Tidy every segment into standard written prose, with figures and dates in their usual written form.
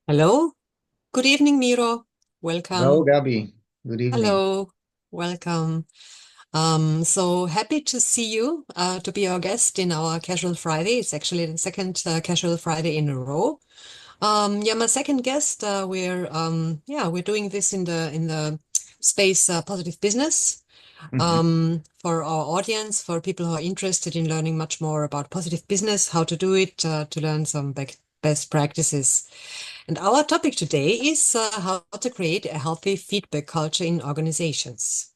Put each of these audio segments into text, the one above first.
Hello. Good evening, Miro. Hello, Welcome. Gabby. Good evening. Hello. Welcome. So happy to see you, to be our guest in our Casual Friday. It's actually the second Casual Friday in a row. Yeah, my second guest. We're doing this in the space positive business. Mhm. For our audience, for people who are interested in learning much more about positive business, how to do it, to learn some best practices. And our topic today is how to create a healthy feedback culture in organizations.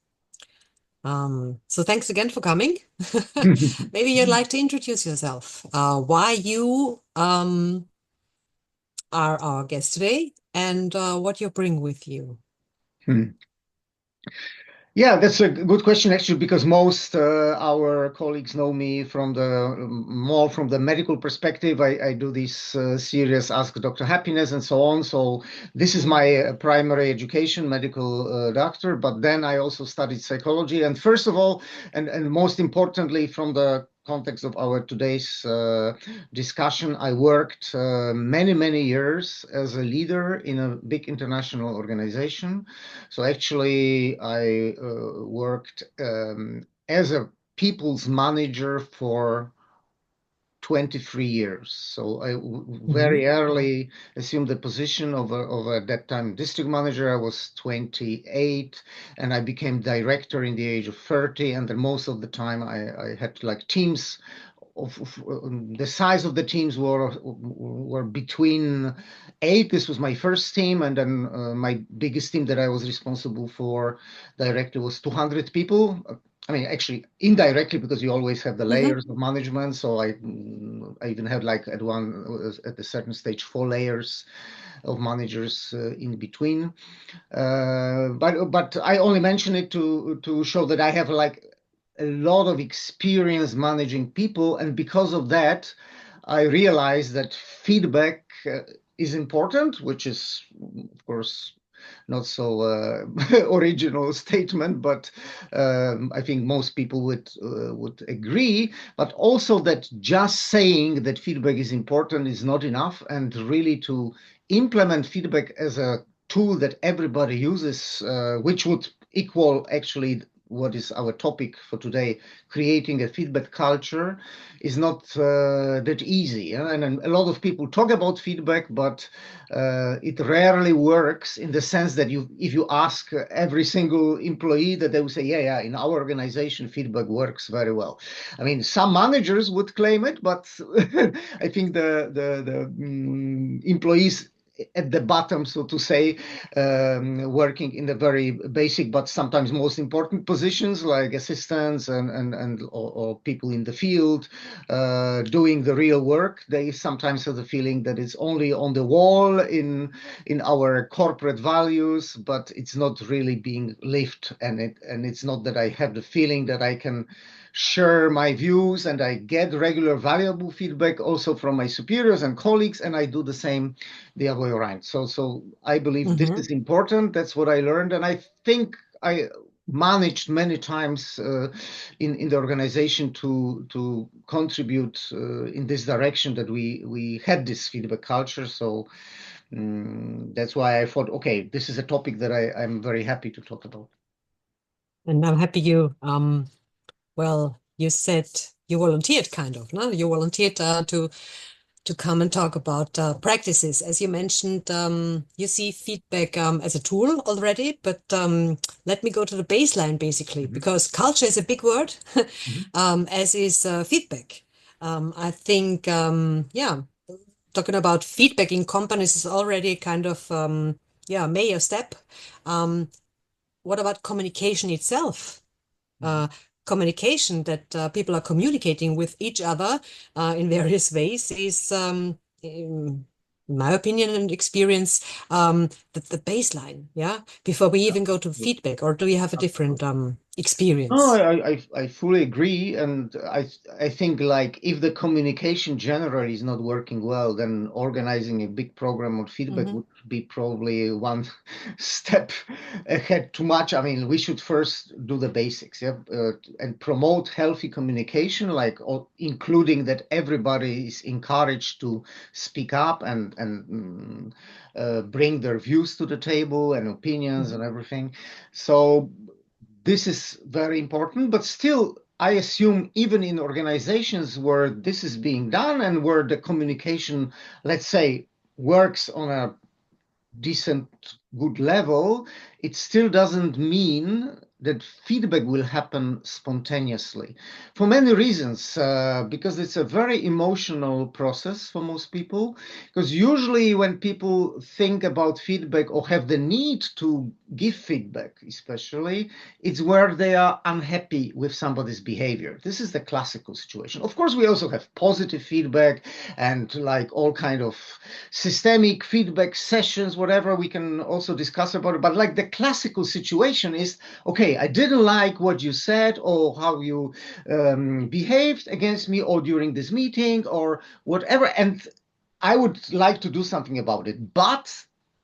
So thanks again for coming. Maybe you'd like to introduce yourself, why you are our guest today, and what you bring with you. Hmm. Yeah, that's a good question actually, because most our colleagues know me from the more from the medical perspective. I do this series, Ask Dr. Happiness, and so on. So this is my primary education, medical doctor. But then I also studied psychology, and first of all, and most importantly, from the context of our today's discussion, I worked many years as a leader in a big international organization. So actually, I worked as a people's manager for 23 years. So I Mhm. very early assumed the position of at that time district manager. I was 28 and I became director in the age of 30. And then most of the time I had like teams the size of the teams were between eight. This was my first team, and then my biggest team that I was responsible for directly was 200 people. I mean, actually, indirectly because you always have the Mhm. layers of management. So I even had like at a certain stage 4 layers of managers in between. But I only mention it to show that I have like a lot of experience managing people, and because of that, I realized that feedback is important, which is, of course, not so original statement, but I think most people would agree. But also that just saying that feedback is important is not enough, and really to implement feedback as a tool that everybody uses, which would equal actually what is our topic for today, creating a feedback culture, is not that easy. Yeah? And a lot of people talk about feedback, but it rarely works in the sense that if you ask every single employee, that they will say, yeah, in our organization, feedback works very well. I mean, some managers would claim it, but I think the employees at the bottom, so to say, working in the very basic but sometimes most important positions like assistants or people in the field doing the real work. They sometimes have the feeling that it's only on the wall in our corporate values, but it's not really being lived. And it's not that I have the feeling that I can share my views, and I get regular valuable feedback also from my superiors and colleagues, and I do the same the other way around. So I believe this Mhm. is important. That's what I learned, and I think I managed many times in the organization to contribute in this direction, that we had this feedback culture. So that's why I thought, okay, this is a topic that I'm very happy to talk about. And I'm happy you said you volunteered kind of, no? You volunteered to come and talk about practices. As you mentioned, you see feedback as a tool already, but let me go to the baseline basically, Mhm. because culture is a big word, Mhm. as is feedback. I think, talking about feedback in companies is already kind of, major step. Um, what about communication itself? Mhm. uh, Communication that people are communicating with each other in various ways is, in my opinion and experience, the baseline. Yeah, before we even go to feedback, or do you have a different Absolutely. No, experience. I fully agree, and I think like if the communication generally is not working well, then organizing a big program on feedback Hmm. would be probably one step ahead too much. I mean, we should first do the basics, yeah, and promote healthy communication, like including that everybody is encouraged to speak up and bring their views to the table and opinions and everything. So this is very important, but still, I assume even in organizations where this is being done and where the communication, let's say, works on a decent, good level, it still doesn't mean that feedback will happen spontaneously for many reasons, because it's a very emotional process for most people. Because usually, when people think about feedback or have the need to give feedback, especially, it's where they are unhappy with somebody's behavior. This is the classical situation. Of course, we also have positive feedback and like all kind of systemic feedback sessions, whatever we can also discuss about it. But like the classical situation is, okay, I didn't like what you said or how you behaved against me or during this meeting or whatever. And I would like to do something about it. But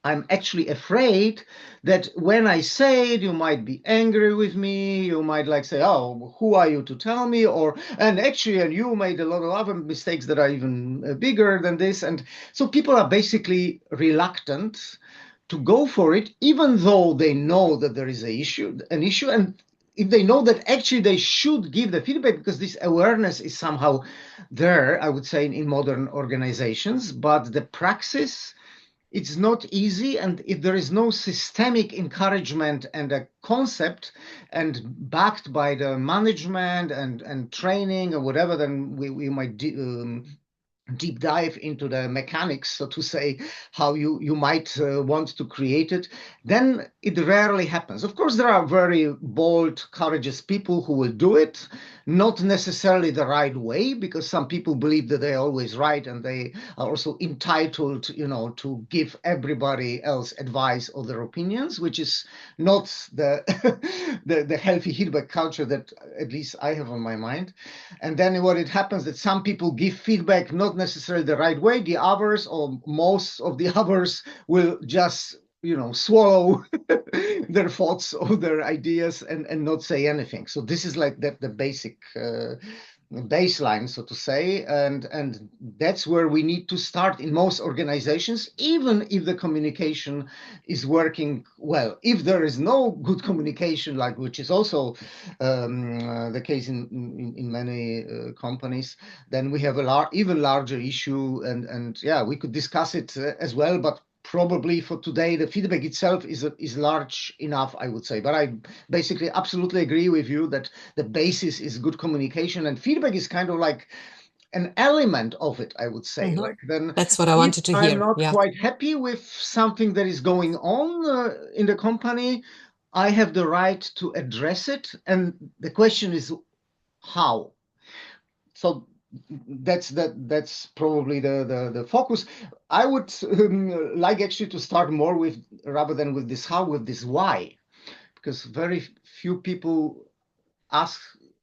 I'm actually afraid that when I say it, you might be angry with me. You might like say, "Oh, who are you to tell me?" Or, and actually, and you made a lot of other mistakes that are even bigger than this. And so people are basically reluctant to go for it, even though they know that there is an issue, and if they know that actually they should give the feedback because this awareness is somehow there, I would say, in modern organizations, but the praxis, it's not easy. And if there is no systemic encouragement and a concept and backed by the management and training or whatever, then we might deep dive into the mechanics, so to say, how you might want to create it, then it rarely happens. Of course, there are very bold, courageous people who will do it, not necessarily the right way, because some people believe that they're always right and they are also entitled, to give everybody else advice or their opinions, which is not the the healthy feedback culture that at least I have on my mind. And then what it happens that some people give feedback not necessarily the right way. The others, or most of the others, will just swallow their thoughts or their ideas and not say anything. So this is like the basic baseline, so to say, and that's where we need to start in most organizations, even if the communication is working well. If there is no good communication, like which is also the case in many companies, then we have a even larger issue, and yeah, we could discuss it as well, but probably for today the feedback itself is large enough, I would say. But I basically absolutely agree with you that the basis is good communication, and feedback is kind of like an element of it, I would say. Hmm. Like, then That's what I if wanted to I'm hear. not Yeah. quite happy with something that is going on in the company, I have the right to address it, and the question is how. So that's probably the focus. I would like actually to start more with, rather than with this how, with this why, because very few people ask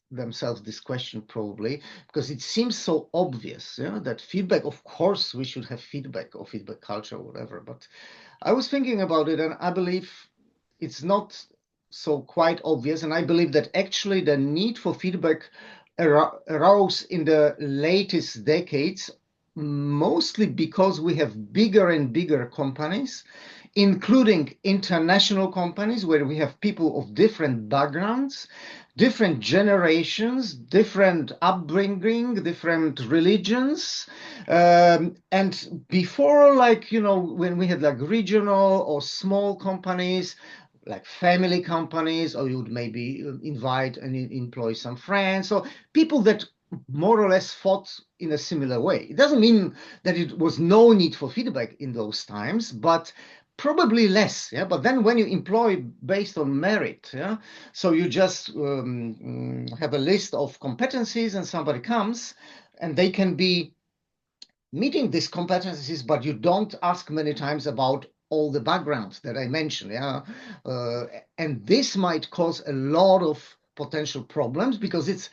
themselves this question, probably because it seems so obvious, that feedback, of course we should have feedback or feedback culture or whatever. But I was thinking about it, and I believe it's not so quite obvious. And I believe that actually the need for feedback arose in the latest decades, mostly because we have bigger and bigger companies, including international companies where we have people of different backgrounds, different generations, different upbringing, different religions. And before, like, when we had like regional or small companies, like family companies, or you would maybe invite and employ some friends, or people that more or less thought in a similar way. It doesn't mean that it was no need for feedback in those times, but probably less. Yeah. But then when you employ based on merit, yeah, so you just have a list of competencies, and somebody comes, and they can be meeting these competencies, but you don't ask many times about all the backgrounds that I mentioned. Yeah. And this might cause a lot of potential problems, because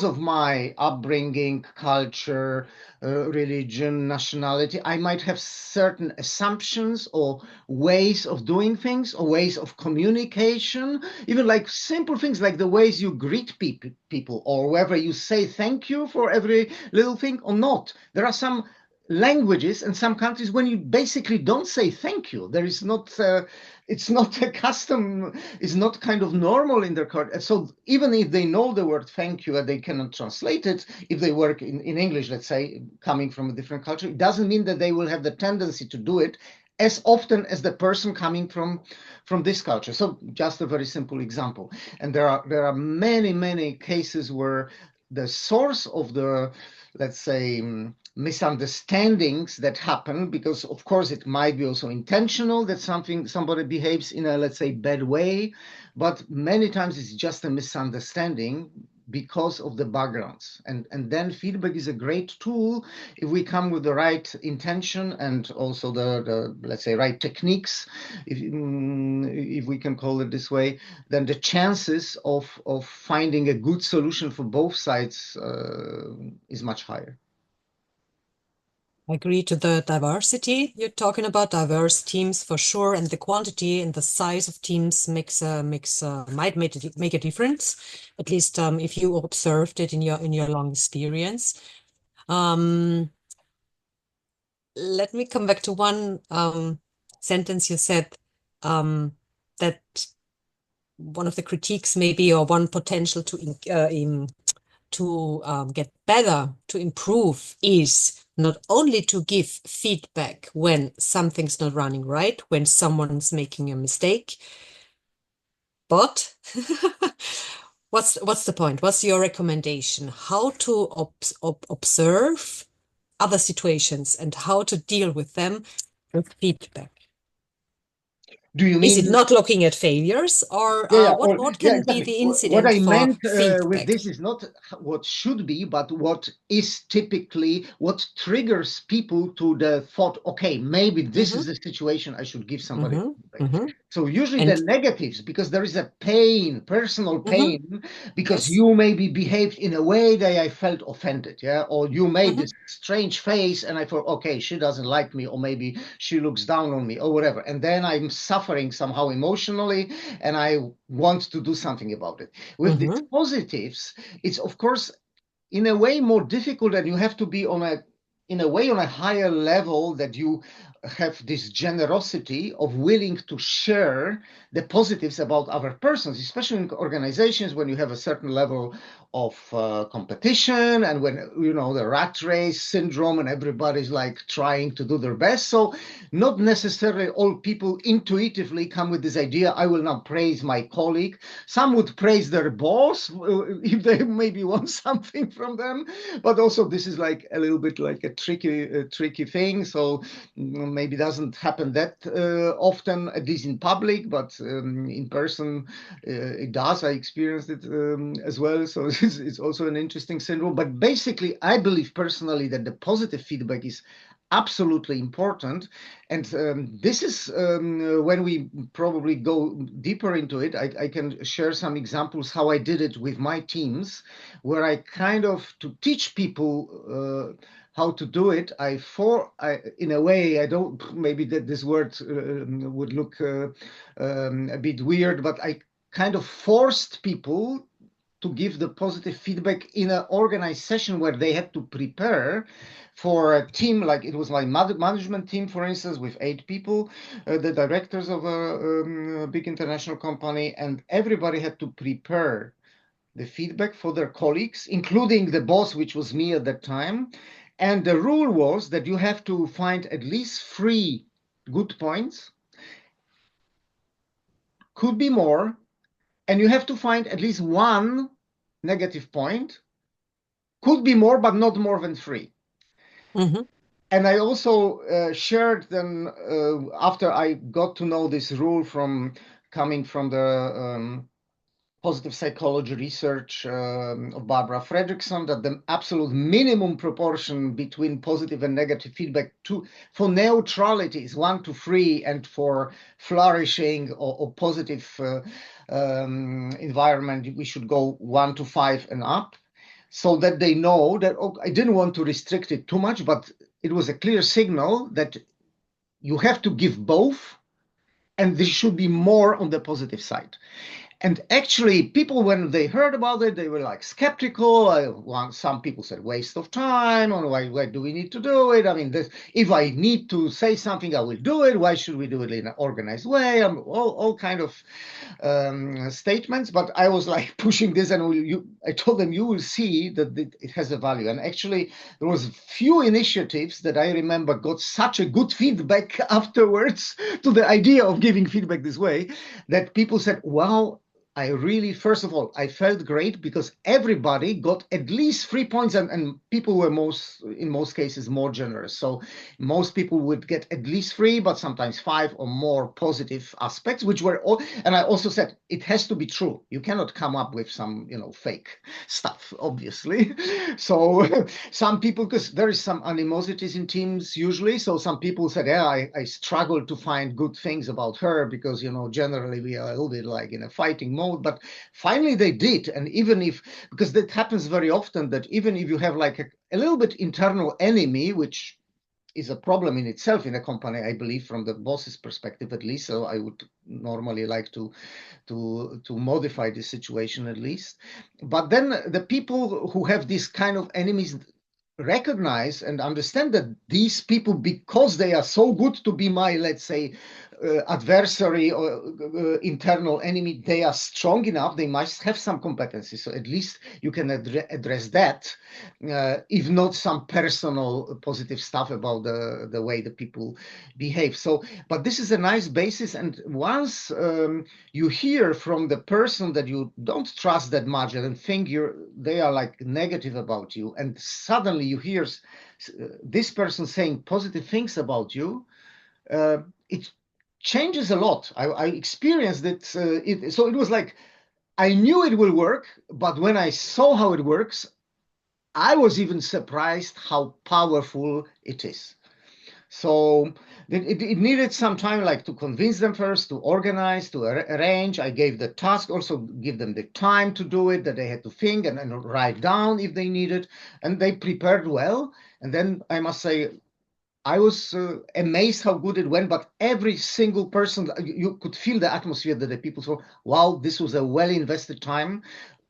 of my upbringing, culture, religion, nationality, I might have certain assumptions or ways of doing things or ways of communication, even like simple things like the ways you greet people or whether you say thank you for every little thing or not. There are some languages and some countries when you basically don't say thank you. There is not, it's not a custom, it's not kind of normal in their culture. So even if they know the word thank you and they cannot translate it, if they work in English, let's say, coming from a different culture, it doesn't mean that they will have the tendency to do it as often as the person coming from this culture. So just a very simple example. And there are many cases where the source of the, let's say, misunderstandings that happen, because of course it might be also intentional that somebody behaves in a, let's say, bad way, but many times it's just a misunderstanding because of the backgrounds. And then feedback is a great tool if we come with the right intention and also the let's say right techniques, if we can call it this way, then the chances of finding a good solution for both sides is much higher. I agree to the diversity you're talking about, diverse teams for sure, and the quantity and the size of teams might make a difference. At least if you observed it in your long experience. Let me come back to one sentence you said, that one of the critiques maybe, or one potential to get better, to improve, is not only to give feedback when something's not running right, when someone's making a mistake, but what's the point? What's your recommendation? How to observe other situations and how to deal with them with feedback? Do you Is mean it not looking at failures, or what yeah, can be exactly. the What incident I for meant with feedback? this is not what should be, but what is typically what triggers people to the thought, okay, maybe this is the situation I should give somebody feedback. So usually the And negatives, because there is a pain, personal pain, because yes. you maybe behaved in a way that I felt offended, yeah, or you made this strange face and I thought, okay, she doesn't like me, or maybe she looks down on me, or whatever. And then I'm suffering somehow emotionally, and I want to do something about it. With these positives, it's of course in a way more difficult, and you have to be on a higher level, that you have this generosity of willing to share the positives about other persons, especially in organizations when you have a certain level of competition, and when the rat race syndrome and everybody's like trying to do their best. So not necessarily all people intuitively come with this idea, I will now praise my colleague. Some would praise their boss if they maybe want something from them, but also this is like a little bit like a tricky thing. So maybe doesn't happen that often, at least in public, but in person it does. I experienced it as well. So it's also an interesting syndrome. But basically, I believe personally that the positive feedback is absolutely important. And this is when we probably go deeper into it, I can share some examples how I did it with my teams, where I kind of, to teach people how to do it, in a way, I don't, maybe that this word would look a bit weird, but I kind of forced people to give the positive feedback in an organized session where they had to prepare for a team. Like it was my management team, for instance, with 8 people, the directors of a big international company, and everybody had to prepare the feedback for their colleagues, including the boss, which was me at that time. And the rule was that you have to find at least 3 good points, could be more, and you have to find at least 1 negative point, could be more, but not more than 3. And I also shared them after I got to know this rule from coming from the positive psychology research of Barbara Fredrickson, that the absolute minimum proportion between positive and negative feedback for neutrality is 1 to 3, and for flourishing or positive environment, we should go 1 to 5 and up, so that they know that, oh, I didn't want to restrict it too much, but it was a clear signal that you have to give both, and there should be more on the positive side. And actually, people, when they heard about it, they were like skeptical. Some people said waste of time, or why do we need to do it? I mean, if I need to say something, I will do it. Why should we do it in an organized way? All kind of statements. But I was like pushing this, and I told them, you will see that it has a value. And actually, there was few initiatives that I remember got such a good feedback afterwards to the idea of giving feedback this way, that people said, wow, I really, first of all, I felt great because everybody got at least 3 points, and people were in most cases more generous. So most people would get at least 3, but sometimes 5 or more positive aspects, which were all. And I also said, it has to be true. You cannot come up with some, fake stuff, obviously. So some people, because there is some animosities in teams usually. So some people said, yeah, I struggled to find good things about her because, generally we are a little bit like in a fighting mode. But finally they did. And because that happens very often, that even if you have like a little bit internal enemy, which is a problem in itself in a company, I believe, from the boss's perspective at least. So I would normally like to modify this situation at least. But then the people who have these kind of enemies recognize and understand that these people, because they are so good to be my, let's say, adversary or internal enemy, they are strong enough, they must have some competency. So at least you can address that, if not some personal positive stuff about the way the people behave. So, but this is a nice basis. And once you hear from the person that you don't trust that much and think they are like negative about you, and suddenly you hear this person saying positive things about you, it changes a lot. I experienced it. So it was like, I knew it will work, but when I saw how it works, I was even surprised how powerful it is. So it needed some time, like to convince them first, to organize, to arrange. I gave the task, also give them the time to do it, that they had to think and write down if they needed, and they prepared well. And then I must say, I was amazed how good it went, but every single person, you could feel the atmosphere that the people saw, wow, this was a well-invested time.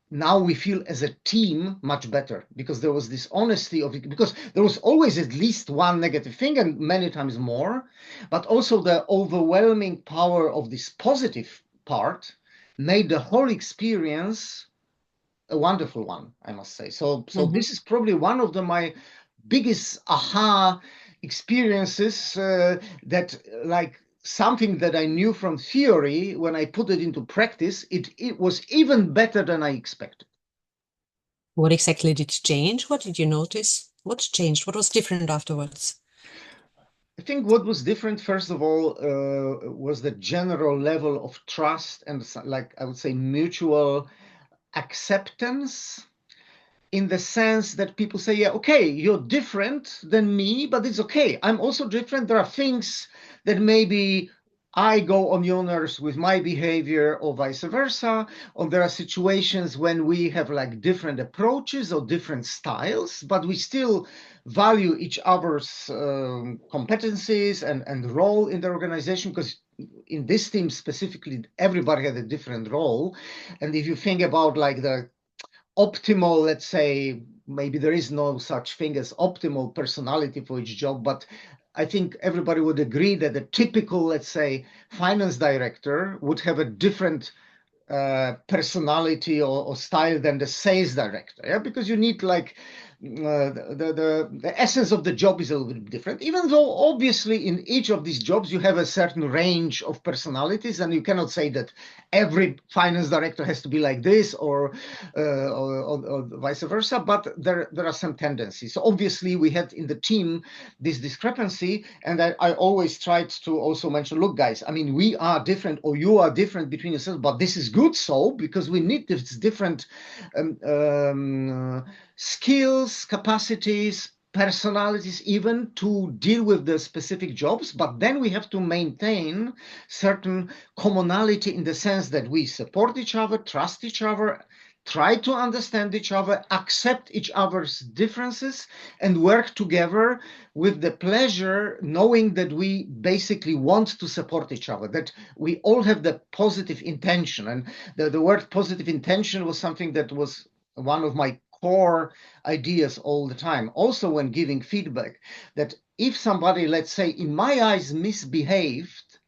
Now we feel as a team much better, because there was this honesty of it, because there was always at least one negative thing and many times more, but also the overwhelming power of this positive part made the whole experience a wonderful one, I must say. So this is probably one of my biggest aha experiences, that like something that I knew from theory, when I put it into practice, it was even better than I expected. What exactly did change? What did you notice? What changed? What was different afterwards? I think what was different, first of all, was the general level of trust and, like I would say, mutual acceptance, in the sense that people say, yeah, okay, you're different than me, but it's okay. I'm also different. There are things that maybe I go on your nerves with my behavior, or vice versa. Or there are situations when we have like different approaches or different styles, but we still value each other's competencies and role in the organization, because in this team specifically, everybody had a different role. And if you think about like the optimal, let's say, maybe there is no such thing as optimal personality for each job, but I think everybody would agree that a typical, let's say, finance director would have a different personality or style than the sales director, yeah, because you need like the essence of the job is a little bit different, even though obviously in each of these jobs you have a certain range of personalities, and you cannot say that every finance director has to be like this or vice versa, but there are some tendencies. So obviously we had in the team this discrepancy, and I always tried to also mention, look guys, I mean, we are different, or you are different between yourselves, but this is good, so because we need this different skills, capacities, personalities, even to deal with the specific jobs, but then we have to maintain certain commonality in the sense that we support each other, trust each other, try to understand each other, accept each other's differences, and work together with the pleasure, knowing that we basically want to support each other, that we all have the positive intention. And the word positive intention was something that was one of my core ideas all the time. Also, when giving feedback, that if somebody, let's say, in my eyes, misbehaved,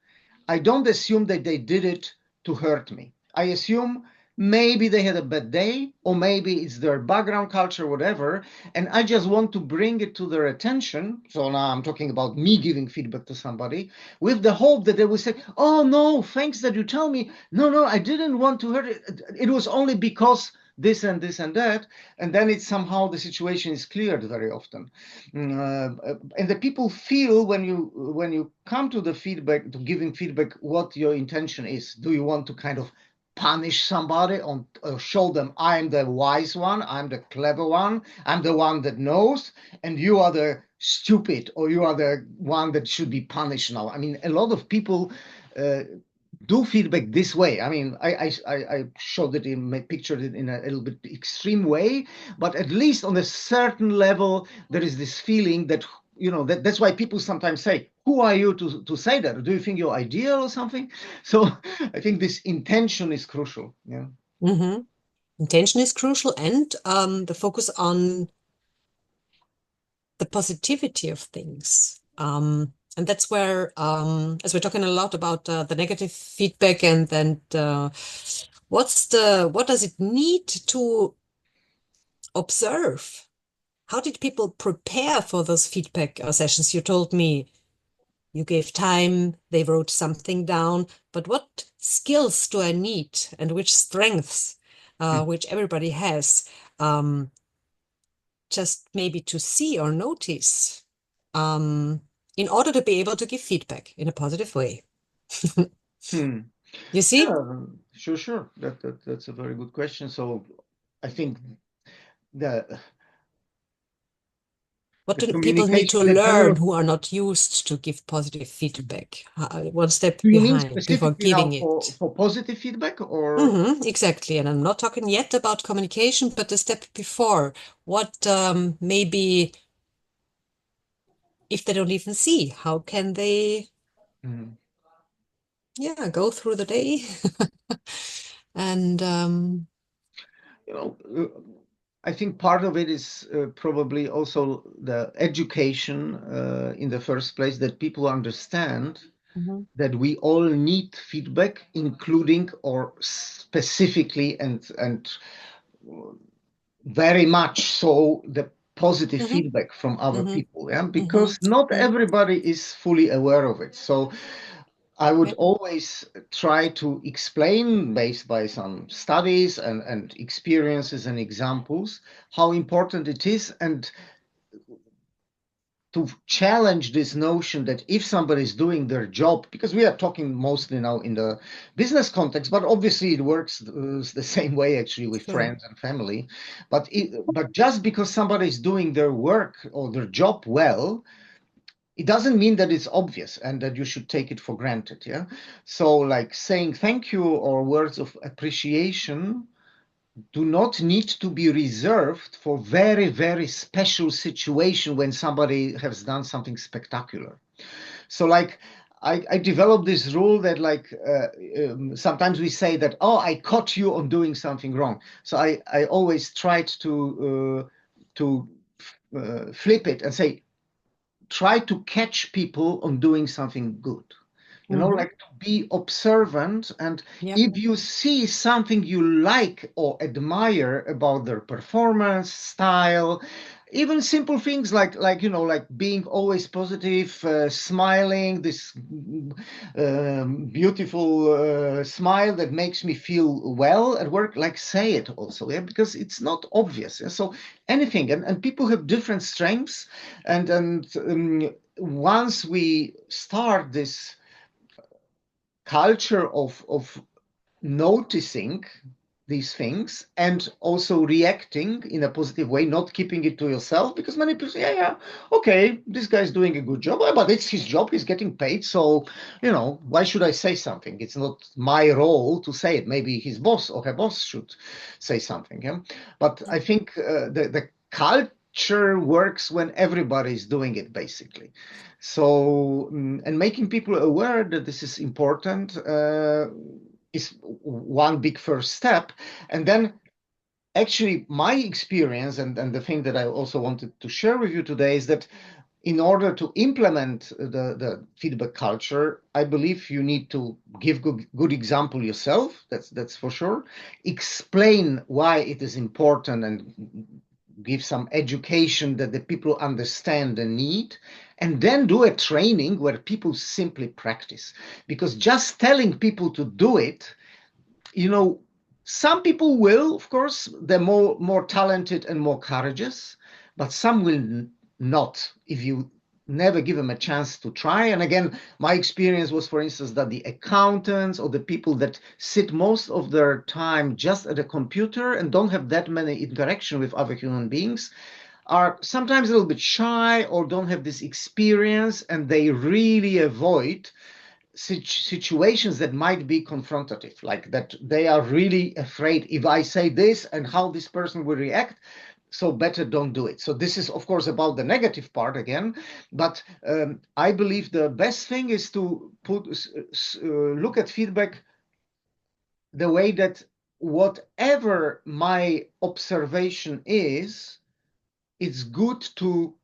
I don't assume that they did it to hurt me. I assume maybe they had a bad day, or maybe it's their background culture, whatever, and I just want to bring it to their attention. So now I'm talking about me giving feedback to somebody with the hope that they will say, oh no, thanks that you tell me. No, I didn't want to hurt it. It was only because this and this and that, and then it's somehow the situation is cleared very often. And the people feel when you come to the feedback, to giving feedback, what your intention is. Do you want to kind of punish somebody on show them I'm the wise one, I'm the clever one, I'm the one that knows, and you are the stupid, or you are the one that should be punished now? I mean, a lot of people do feedback this way. I mean, I showed it pictured it in a little bit extreme way, but at least on a certain level, there is this feeling that, that's why people sometimes say, who are you to say that? Do you think you're ideal or something? So I think this intention is crucial. Yeah. Mm-hmm. Intention is crucial, and the focus on the positivity of things. And that's where, as we're talking a lot about the negative feedback, and then what does it need to observe? How did people prepare for those feedback sessions? You told me you gave time, they wrote something down, but what skills do I need, and which strengths, which everybody has, just maybe to see or notice, in order to be able to give feedback in a positive way. Hmm. You see? Yeah, sure. That's a very good question. So I think the What the do people need to communication, the learn general. who are not used to give positive feedback? One step Do you mean behind before specifically now giving it. for positive feedback, or? Exactly. And I'm not talking yet about communication, but the step before. What maybe if they don't even see, how can they, Mm. yeah, go through the day? And You know, I think part of it is probably also the education in the first place, that people understand mhm, that we all need feedback, including or specifically and very much so the positive mhm, feedback from other mhm, people, yeah, mhm, because not mhm. everybody is fully aware of it. So I would Yeah. always try to explain, based by some studies and experiences and examples, how important it is, and to challenge this notion that if somebody is doing their job, because we are talking mostly now in the business context, but obviously it works the same way actually with Sure. friends and family. But just because somebody is doing their work or their job well, it doesn't mean that it's obvious and that you should take it for granted. Yeah. So like saying thank you or words of appreciation do not need to be reserved for very, very special situation when somebody has done something spectacular. So like I developed this rule that like sometimes we say that, oh, I caught you on doing something wrong. So I always tried to flip it and say, try to catch people on doing something good. Hmm. Like to be observant. And Yeah. if you see something you like or admire about their performance, style, even simple things like like being always positive, smiling, this beautiful smile that makes me feel well at work, like say it also, yeah, because it's not obvious. Yeah? So anything, and people have different strengths, and once we start this culture of noticing these things and also reacting in a positive way, not keeping it to yourself, because many people say, yeah, okay, this guy's doing a good job, but it's his job, he's getting paid, so why should I say something? It's not my role to say it. Maybe his boss or her boss should say something. Yeah? But I think the culture works when everybody is doing it, basically. So, and making people aware that this is important is one big first step. And then actually my experience and the thing that I also wanted to share with you today is that in order to implement the feedback culture, I believe you need to give good example yourself, that's for sure. Explain why it is important and give some education that the people understand and need, and then do a training where people simply practice. Because just telling people to do it, some people will, of course, they're more talented and more courageous, but some will not if you never give them a chance to try. And again, my experience was, for instance, that the accountants or the people that sit most of their time just at a computer and don't have that many interaction with other human beings are sometimes a little bit shy or don't have this experience, and they really avoid situations that might be confrontative, like that they are really afraid if I say this and how this person will react, so better don't do it. So this is of course about the negative part again, but I believe the best thing is to look at feedback the way that whatever my observation is, it's good to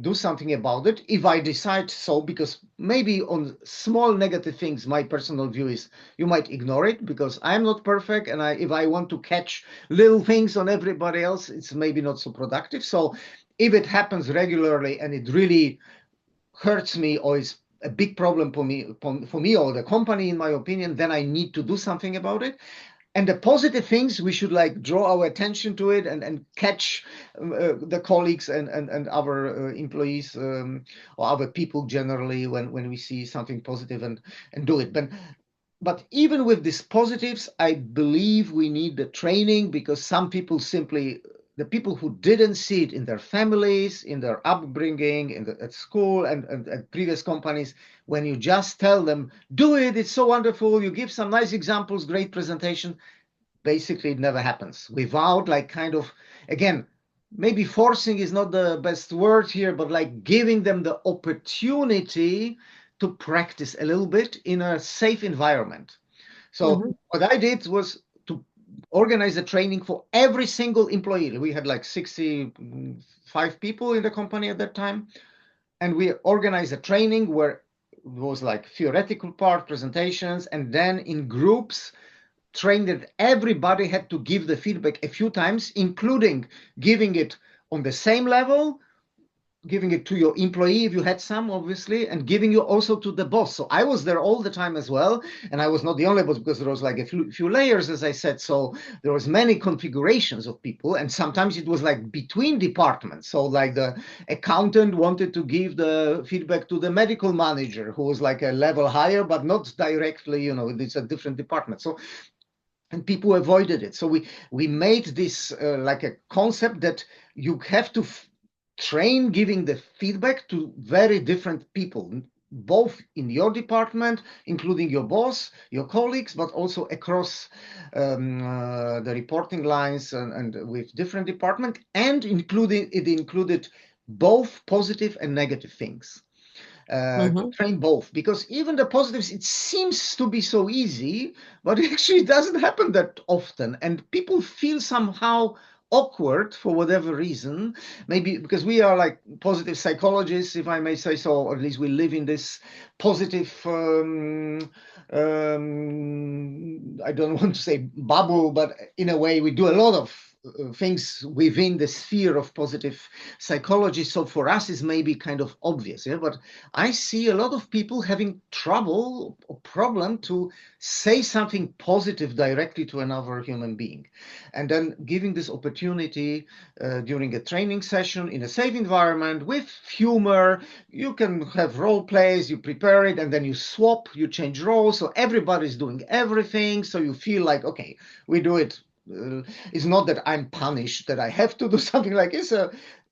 do something about it if I decide so, because maybe on small negative things, my personal view is you might ignore it because I'm not perfect. And if I want to catch little things on everybody else, it's maybe not so productive. So if it happens regularly and it really hurts me or is a big problem for me or the company, in my opinion, then I need to do something about it. And the positive things, we should like draw our attention to it and catch the colleagues and our employees or other people generally when we see something positive and do it. But even with these positives, I believe we need the training, because some people simply, the people who didn't see it in their families, in their upbringing, at school and at previous companies, when you just tell them, do it, it's so wonderful, you give some nice examples, great presentation, basically it never happens without like kind of, again, maybe forcing is not the best word here, but like giving them the opportunity to practice a little bit in a safe environment. So what I did was to organize a training for every single employee. We had like 65 people in the company at that time. And we organized a training where it was like theoretical part, presentations, and then in groups, trained that everybody had to give the feedback a few times, including giving it on the same level, giving it to your employee if you had some, obviously, and giving you also to the boss. So I was there all the time as well, and I was not the only boss, because there was like a few layers, as I said. So there was many configurations of people, and sometimes it was like between departments. So like the accountant wanted to give the feedback to the medical manager, who was like a level higher, but not directly, it's a different department. So and people avoided it. So we made this like a concept that you have to train giving the feedback to very different people, both in your department, including your boss, your colleagues, but also across the reporting lines and with different departments, and it included both positive and negative things. Train both, because even the positives, it seems to be so easy, but it actually doesn't happen that often, and people feel somehow awkward for whatever reason, maybe because we are like positive psychologists, if I may say so, or at least we live in this positive I don't want to say bubble, but in a way we do a lot of things within the sphere of positive psychology. So for us, it's maybe kind of obvious, yeah. But I see a lot of people having trouble or problem to say something positive directly to another human being, and then giving this opportunity during a training session in a safe environment with humor. You can have role plays, you prepare it, and then you swap, you change roles, so everybody's doing everything, so you feel like, okay, we do it. It's not that I'm punished, that I have to do something like this.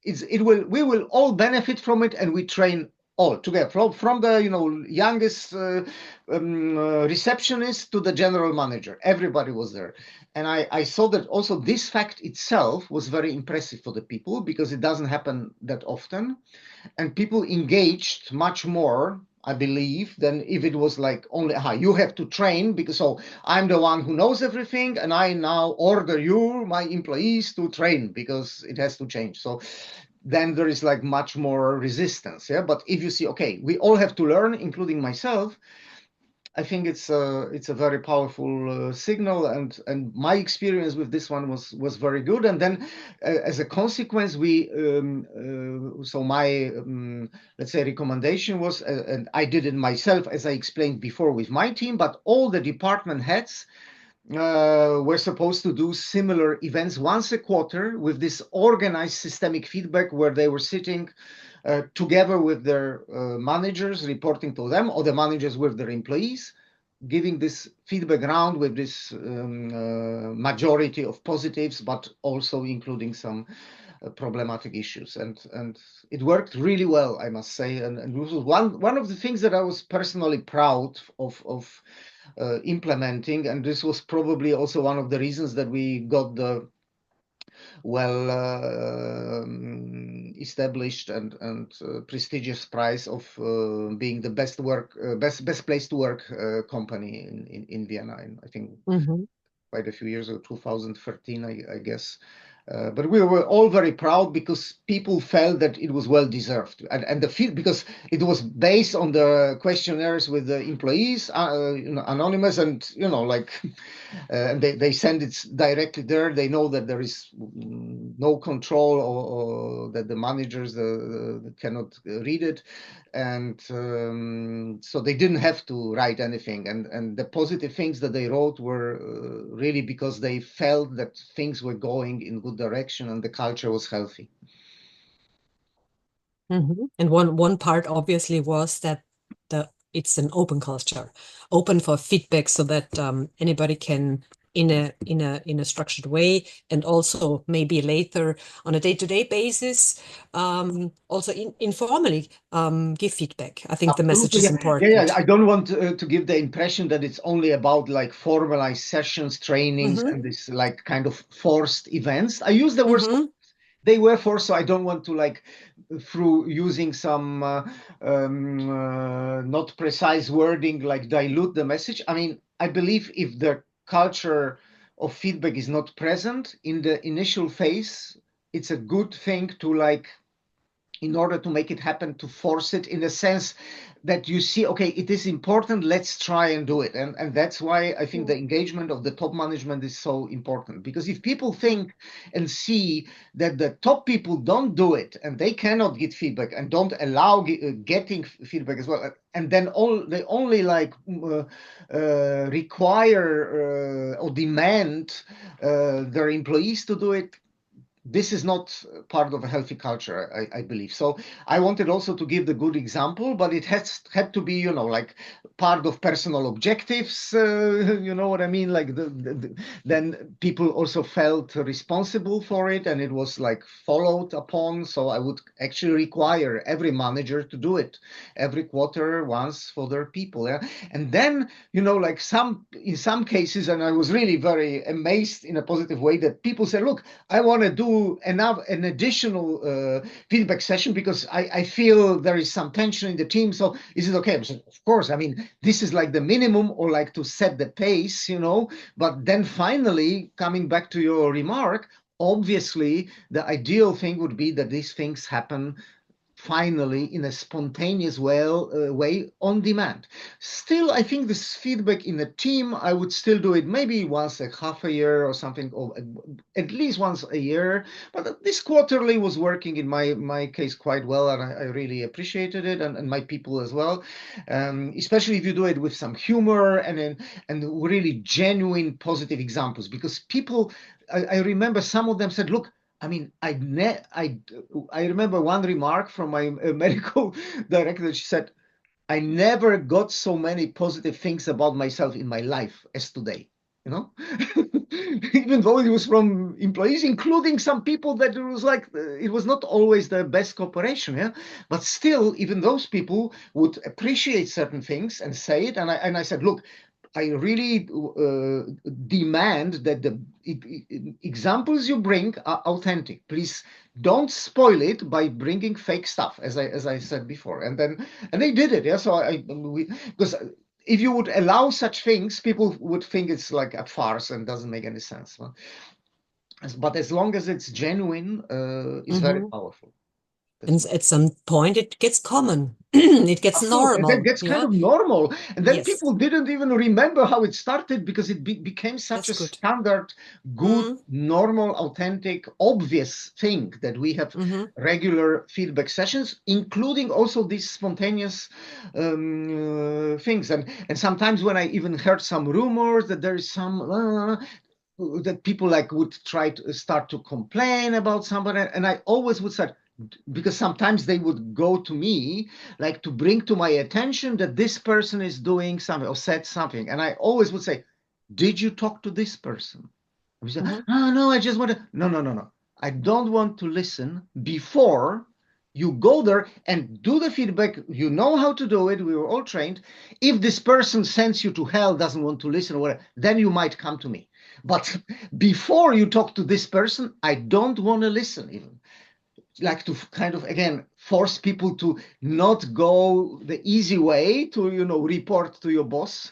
We will all benefit from it, and we train all together, from the youngest receptionist to the general manager. Everybody was there, and I saw that also this fact itself was very impressive for the people, because it doesn't happen that often, and people engaged much more, I believe, than if it was like only, you have to train, because so I'm the one who knows everything, and I now order you, my employees, to train because it has to change. So then there is like much more resistance. Yeah. But if you see, okay, we all have to learn, including myself, I think it's a very powerful signal, and my experience with this one was very good. And then, as a consequence, we so my let's say recommendation was, and I did it myself, as I explained before, with my team, but all the department heads were supposed to do similar events once a quarter with this organized systemic feedback, where they were sitting together with their managers, reporting to them, or the managers with their employees, giving this feedback round with this majority of positives, but also including some problematic issues. And it worked really well, I must say. And this was one of the things that I was personally proud of implementing. And this was probably also one of the reasons that we got the established and prestigious prize of being the best place to work company in Vienna. And I think quite a few years ago, 2013, I guess. But we were all very proud, because people felt that it was well deserved, and because it was based on the questionnaires with the employees, anonymous, and and they send it directly there. They know that there is no control, or that the managers cannot read it, and so they didn't have to write anything. And the positive things that they wrote were really because they felt that things were going in good direction and the culture was healthy. And one part obviously was that it's an open culture, open for feedback, so that anybody can, in a structured way, and also maybe later on a day-to-day basis, also informally give feedback. I think the message is important. Yeah. I don't want to give the impression that it's only about like formalized sessions, trainings, and this like kind of forced events. I use the word they were forced, so I don't want to, like, through using some not precise wording, like dilute the message. I mean, I believe if the culture of feedback is not present in the initial phase, it's a good thing to, like, in order to make it happen, to force it, in a sense that you see, okay, it is important, let's try and do it. And that's why I think the engagement of the top management is so important, because if people think and see that the top people don't do it, and they cannot get feedback and don't allow getting feedback as well, and then they only like require or demand their employees to do it, this is not part of a healthy culture, I believe. So I wanted also to give the good example, but it had to be, like part of personal objectives. You know what I mean? Like then people also felt responsible for it, and it was like followed upon. So I would actually require every manager to do it every quarter once for their people. Yeah. And then, like in some cases, and I was really very amazed in a positive way, that people said, look, I want to do an additional feedback session because I feel there is some tension in the team. So is it okay? I said, of course. I mean, this is like the minimum, or like to set the pace, But then finally, coming back to your remark, obviously the ideal thing would be that these things happen finally in a spontaneous way on demand. Still, I think this feedback in a team, I would still do it maybe once a half a year or something, or at least once a year. But this quarterly was working in my case quite well, and I really appreciated it, and my people as well. Especially if you do it with some humor and really genuine positive examples, because people, I remember some of them said, look, I mean, I remember one remark from my medical director. She said, I never got so many positive things about myself in my life as today. You know, even though it was from employees, including some people that it was like it was not always the best cooperation, yeah. But still, even those people would appreciate certain things and say it. And I said, look, I really demand that the examples you bring are authentic. Please don't spoil it by bringing fake stuff, as I said before. And they did it. Yeah. So because if you would allow such things, people would think it's like a farce and doesn't make any sense. But as long as it's genuine, it's very powerful. And at some point, it gets common. It gets Absolutely. And that normal. gets kind Yeah. of normal. And then Yes, people didn't even remember how it started because it became such that's a good. standard, good, Mm, normal, authentic, obvious thing that we have mm-hmm, regular feedback sessions, including also these spontaneous things. And sometimes when I even heard some rumors that there is some that people like would try to start to complain about somebody, and I always would say, because sometimes they would go to me like to bring to my attention that this person is doing something or said something, and I always would say, did you talk to this person? And we say, mm-hmm, oh no, I just want to, no, I don't want to listen before you go there and do the feedback. You know how to do it, we were all trained. If this person sends you to hell, doesn't want to listen or whatever, then you might come to me. But before you talk to this person, I don't want to listen even. Like to kind of again force people to not go the easy way to report to your boss,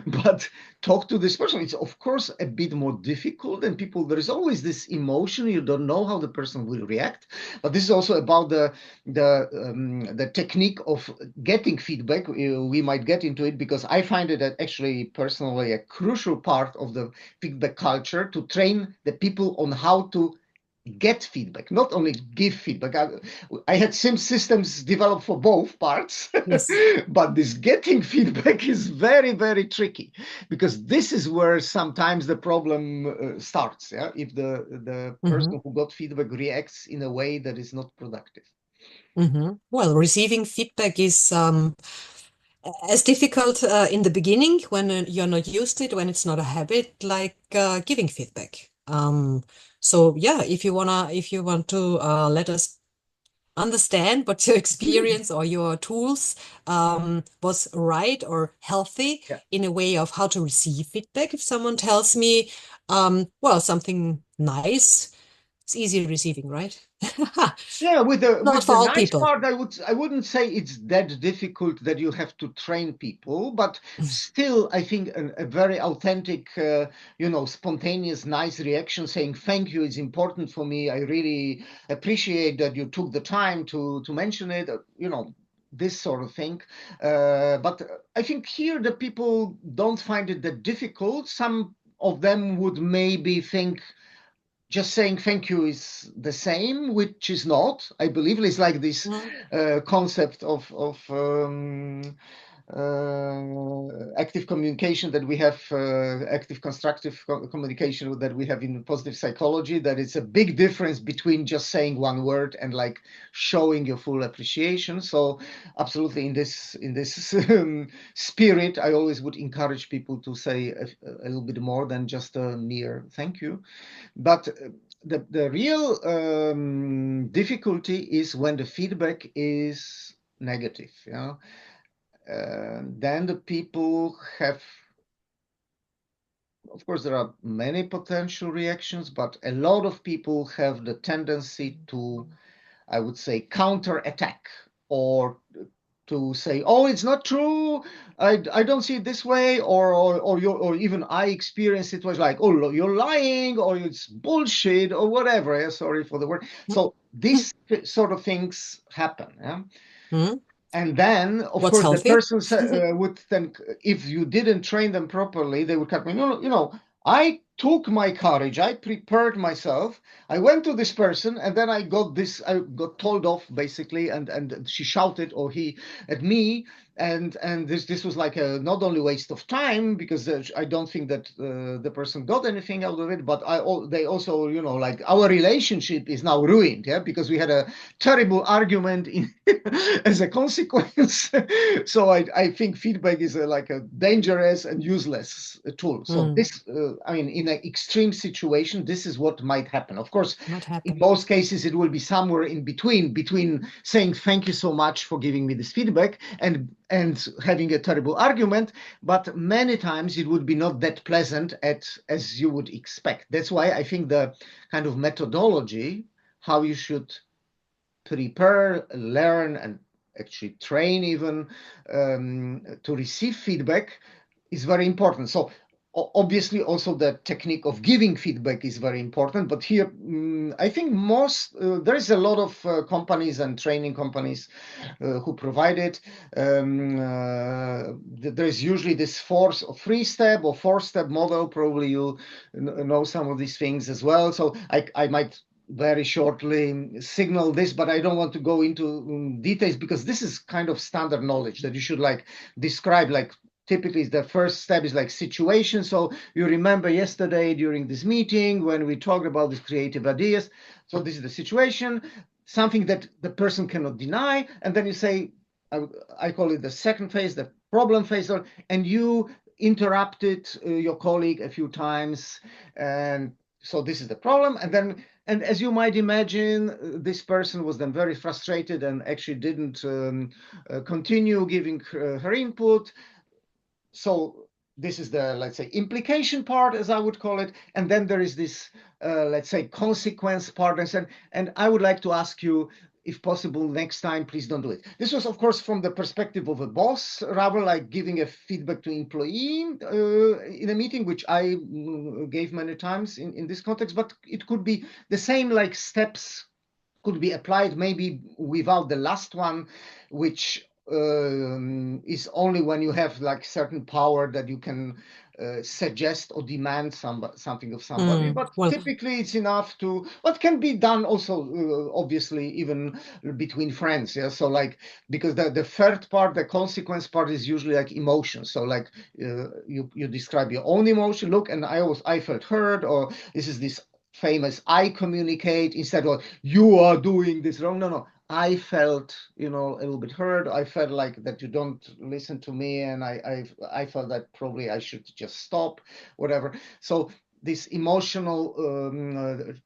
but talk to this person. It's of course a bit more difficult, and people, there is always this emotion, you don't know how the person will react. But this is also about the technique of getting feedback. We might get into it because I find it actually personally a crucial part of the feedback culture, to train the people on how to get feedback, not only give feedback. I had sim systems developed for both parts, yes. but this getting feedback is very, very tricky, because this is where sometimes the problem starts. Yeah, if the Mm-hmm, person who got feedback reacts in a way that is not productive. mm-hmm. Well, receiving feedback is as difficult in the beginning when you're not used to it, when it's not a habit, like giving feedback. So yeah, if you want to let us understand what your experience or your tools was right or healthy Yeah. in a way of how to receive feedback. If someone tells me, well, something nice, it's easy receiving, right? Yeah, Not with for the all nice people. part, I wouldn't say it's that difficult that you have to train people, but still, I think a very authentic, spontaneous, nice reaction saying thank you is important for me. I really appreciate that you took the time to mention it. This sort of thing. But I think here the people don't find it that difficult. Some of them would maybe think just saying thank you is the same, which is not. I believe it's like this Mhm, concept of active communication that we have, active constructive communication that we have in positive psychology, that it's a big difference between just saying one word and like showing your full appreciation. So absolutely in this spirit, I always would encourage people to say a little bit more than just a mere thank you. But the real difficulty is when the feedback is negative. Then the people have, of course, there are many potential reactions, but a lot of people have the tendency to, I would say, counter attack or to say, oh, it's not true. I don't see it this way, or even I experience it was like, oh, you're lying, or it's bullshit, or whatever. Yeah, sorry for the word. So these sort of things happen. Yeah. Mm. And then, of What's course, the healthy? person would then, if you didn't train them properly, they would cut me. No, I took my courage. I prepared myself. I went to this person, and then I got this. I got told off basically, and she shouted or he at me, and this was like a not only waste of time because I don't think that the person got anything out of it, but they also like our relationship is now ruined, yeah, because we had a terrible argument as a consequence. So I think feedback is like a dangerous and useless tool. So this, I mean, in an extreme situation, this is what might happen. Of course, What in happened? most cases, it will be somewhere in between saying thank you so much for giving me this feedback and having a terrible argument. But many times it would be not that pleasant as you would expect. That's why I think the kind of methodology, how you should prepare, learn, and actually train even to receive feedback is very important. So obviously also the technique of giving feedback is very important, but here I think there is a lot of companies and training companies who provide it. There is usually this three-step or four-step model. Probably you know some of these things as well. So I might very shortly signal this, but I don't want to go into details because this is kind of standard knowledge that you should like describe. Like typically the first step is like situation. So you remember yesterday during this meeting when we talked about these creative ideas. So this is the situation, something that the person cannot deny. And then you say, I call it the second phase, the problem phase, and you interrupted your colleague a few times. And so this is the problem. And as you might imagine, this person was then very frustrated and actually didn't continue giving her input. So this is the, let's say, implication part, as I would call it. And then there is this, let's say, consequence part. And I would like to ask you, if possible, next time, please don't do it. This was, of course, from the perspective of a boss, rather like giving a feedback to employee in a meeting, which I gave many times in this context. But it could be the same, like steps could be applied maybe without the last one, which is only when you have like certain power that you can suggest or demand something of somebody. But Well, typically it's enough to, what can be done also obviously even between friends. Yeah. So like, because the third part, the consequence part is usually like emotion. So like you describe your own emotion. Look, and I felt hurt, or this famous I communicate instead of you are doing this wrong. No, I felt a little bit hurt. I felt like that you don't listen to me, and I felt that probably I should just stop, whatever. So this emotional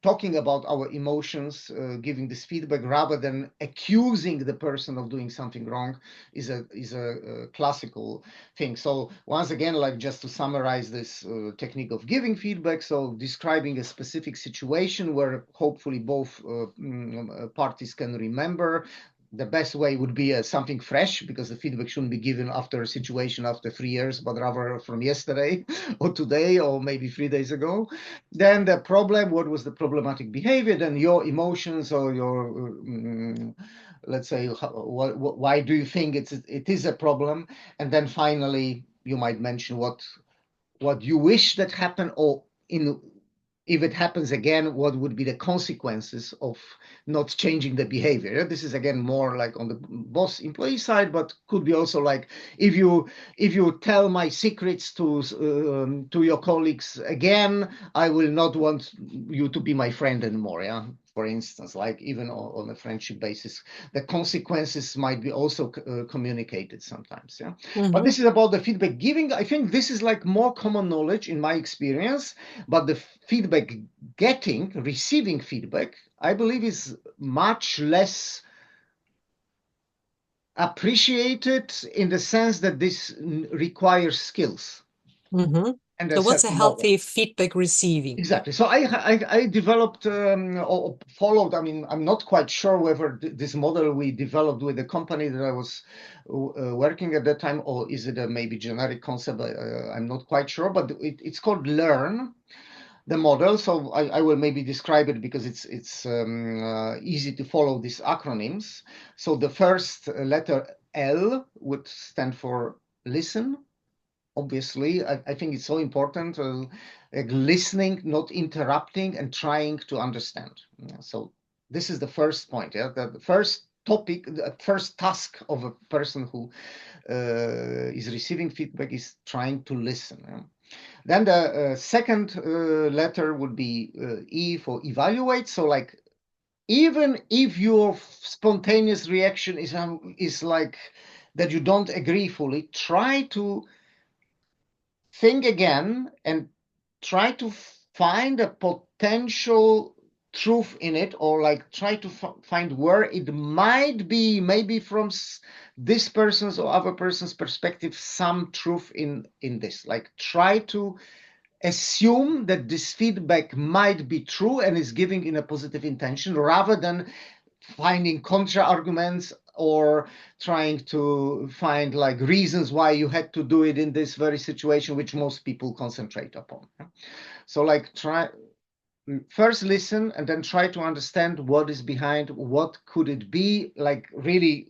talking about our emotions, giving this feedback rather than accusing the person of doing something wrong is a classical thing. So once again, like just to summarize this technique of giving feedback, so describing a specific situation where hopefully both parties can remember. The best way would be something fresh, because the feedback shouldn't be given after a situation after 3 years, but rather from yesterday or today or maybe 3 days ago. Then the problem, what was the problematic behavior, then your emotions or your let's say, why do you think it is a problem? And then finally, you might mention what you wish that happened, or if it happens again, what would be the consequences of not changing the behavior? This is again more like on the boss employee side, but could be also like if you tell my secrets to your colleagues again, I will not want you to be my friend anymore. Yeah. For instance, like even on a friendship basis, the consequences might be also communicated sometimes. Yeah. But this is about the feedback giving. I think this is like more common knowledge in my experience, but the feedback receiving feedback, I believe is much less appreciated in the sense that this requires skills. and a So what's a certain model. healthy feedback receiving? Exactly. So I developed or followed. I mean, I'm not quite sure whether this model we developed with the company that I was working at that time, or is it a maybe generic concept? I'm not quite sure, but it's called Learn, the model. So I will maybe describe it because it's easy to follow these acronyms. So the first letter L would stand for listen. Obviously, I think it's so important, like listening, not interrupting, and trying to understand. Yeah, so this is the first point. Yeah, the first topic, the first task of a person who is receiving feedback is trying to listen. Yeah. Then the second letter would be E for evaluate. So like, even if your spontaneous reaction is like that you don't agree fully, try to think again and try to find a potential truth in it, or like try to find where it might be, maybe from this person's or other person's perspective, some truth in this. Like, try to assume that this feedback might be true and is giving in a positive intention, rather than finding contra arguments or trying to find like reasons why you had to do it in this very situation, which most people concentrate upon. So like, try first listen and then try to understand what is behind, what could it be, like really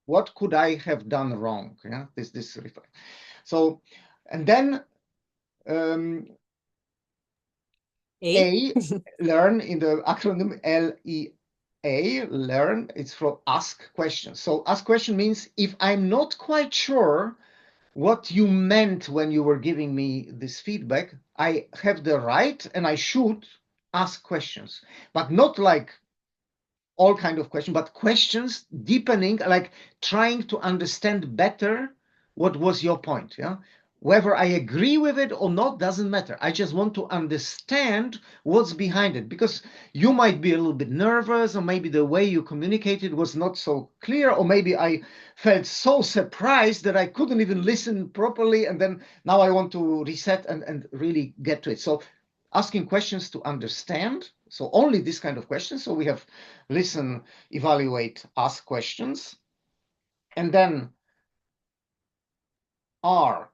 what could I have done wrong. Yeah, this so, and then A, learn, in the acronym LEA, learn, it's from ask questions. So ask question means, if I'm not quite sure what you meant when you were giving me this feedback, I have the right and I should ask questions, but not like all kind of questions, but questions deepening, like trying to understand better what was your point. Yeah, whether I agree with it or not doesn't matter. I just want to understand what's behind it, because you might be a little bit nervous, or maybe the way you communicated was not so clear, or maybe I felt so surprised that I couldn't even listen properly, and then now I want to reset and really get to it. So asking questions to understand. So only this kind of questions. So we have listen, evaluate, ask questions. And then R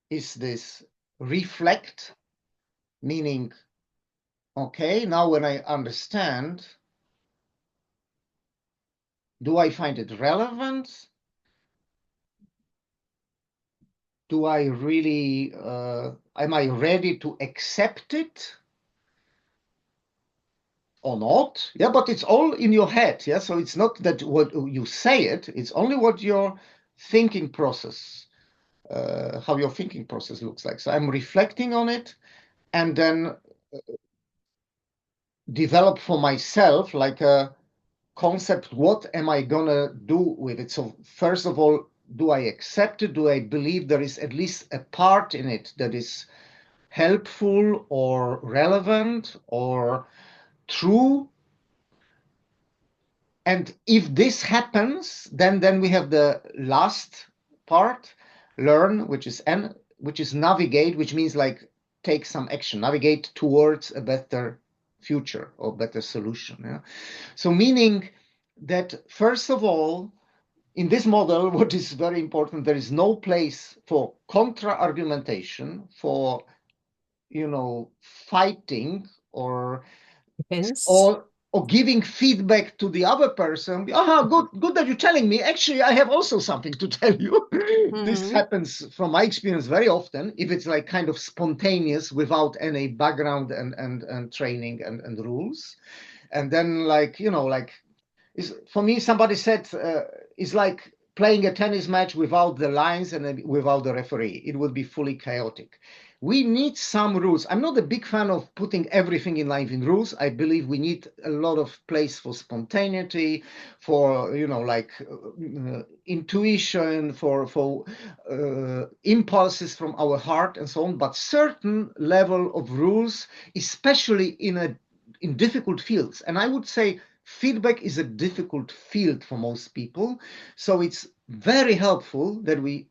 is this reflect, meaning, okay, now when I understand, do I find it relevant? Do I really, am I ready to accept it or not? Yeah, but it's all in your head. Yeah, so it's not that what you say it, it's only what your thinking process, how your thinking process looks like. So I'm reflecting on it, and then develop for myself like a concept, what am I gonna do with it? So first of all, do I accept it? Do I believe there is at least a part in it that is helpful or relevant or true? And if this happens, then we have the last part, learn, which is N, which is navigate, which means like take some action, navigate towards a better future or better solution. Yeah? So meaning that, first of all, in this model, what is very important, there is no place for contra-argumentation, for, fighting or Depends. or or giving feedback to the other person. Ah, good that you're telling me. Actually, I have also something to tell you. This Mm-hmm. happens from my experience very often, if it's like kind of spontaneous without any background and training and rules. And then like, like, is for me, somebody said, it's like playing a tennis match without the lines and without the referee. It would be fully chaotic. We need some rules. I'm not a big fan of putting everything in life in rules. I believe we need a lot of place for spontaneity, for like intuition, for impulses from our heart and so on. But certain level of rules, especially in difficult fields, and I would say feedback is a difficult field for most people. So it's very helpful that we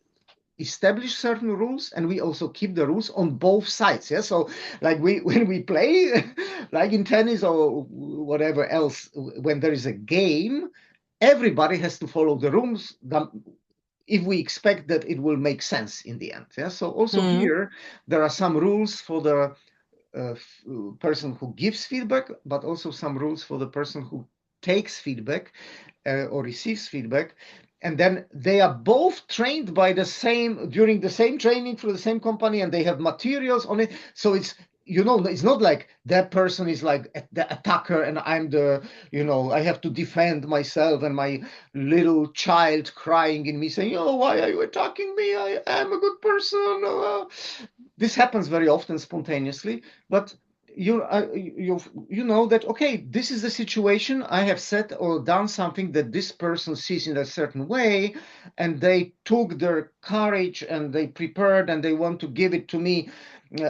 establish certain rules and we also keep the rules on both sides. Yeah. So like when we play, like in tennis or whatever else, when there is a game, everybody has to follow the rules if we expect that it will make sense in the end. Yeah. So also here, there are some rules for the uh, person who gives feedback, but also some rules for the person who takes feedback or receives feedback. And then they are both trained by the same, during the same training for the same company, and they have materials on it. So it's, it's not like that person is like the attacker and I'm the, I have to defend myself and my little child crying in me saying, oh, why are you attacking me? I am a good person. This happens very often spontaneously, but you know that, okay, this is the situation. I have said or done something that this person sees in a certain way, and they took their courage and they prepared and they want to give it to me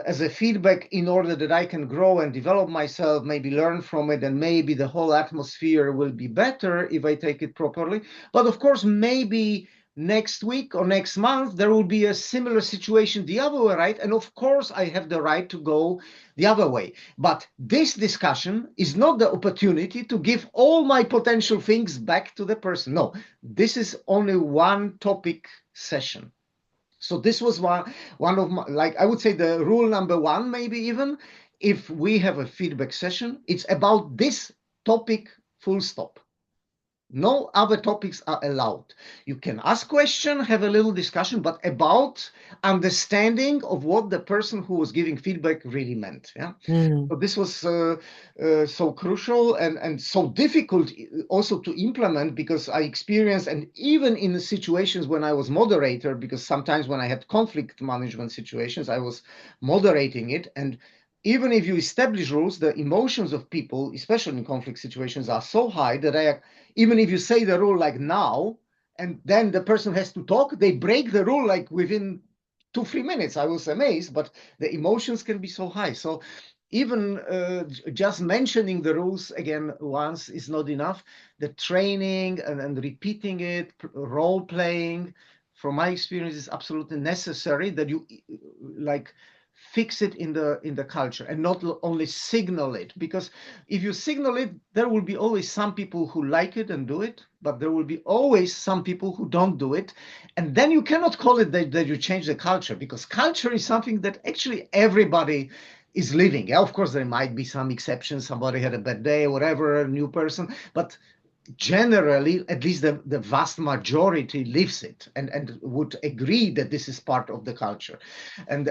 as a feedback in order that I can grow and develop myself, maybe learn from it, and maybe the whole atmosphere will be better if I take it properly. But of course, maybe next week or next month there will be a similar situation the other way, right? And of course I have the right to go the other way. But this discussion is not the opportunity to give all my potential things back to the person. No, this is only one topic session. So this was one of my, like, I would say the rule number one, maybe even, if we have a feedback session, it's about this topic, full stop. No other topics are allowed. You can ask questions, have a little discussion, but about understanding of what the person who was giving feedback really meant. Yeah. So this was so crucial and so difficult also to implement, because I experienced, and even in the situations when I was moderator, because sometimes when I had conflict management situations, I was moderating it. And even if you establish rules, the emotions of people, especially in conflict situations, are so high that even if you say the rule like now, and then the person has to talk, they break the rule like within 2-3 minutes. I was amazed, but the emotions can be so high. So even just mentioning the rules again once is not enough. The training and repeating it, role playing, from my experience, is absolutely necessary, that you like fix it in the culture and not only signal it. Because if you signal it, there will be always some people who like it and do it, but there will be always some people who don't do it. And then you cannot call it that you change the culture, because culture is something that actually everybody is living. Yeah, of course there might be some exceptions, somebody had a bad day or whatever, a new person, but generally, at least the vast majority lives it and would agree that this is part of the culture. And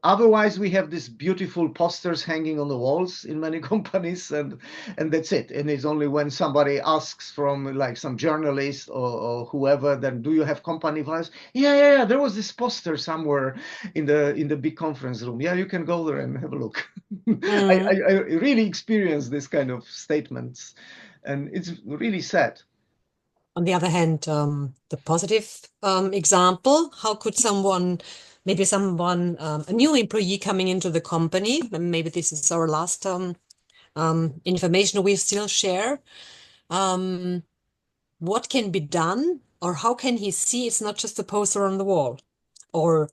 otherwise, we have these beautiful posters hanging on the walls in many companies, and that's it. And it's only when somebody asks from like some journalist or whoever, then do you have company values? Yeah. There was this poster somewhere in the big conference room. Yeah, you can go there and have a look. I really experienced this kind of statements. And it's really sad. On the other hand, the positive example, how could maybe someone, a new employee coming into the company, and maybe this is our last information we still share, what can be done, or how can he see it's not just a poster on the wall? Or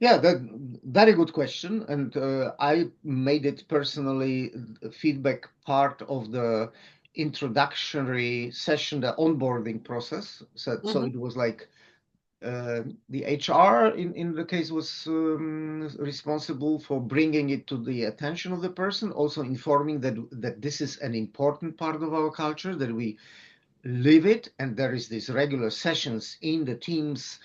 Yeah, that very good question. And I made it personally feedback part of the introductory session, the onboarding process. So it was like the HR in the case was responsible for bringing it to the attention of the person, also informing that this is an important part of our culture, that we live it, and there is these regular sessions in the teams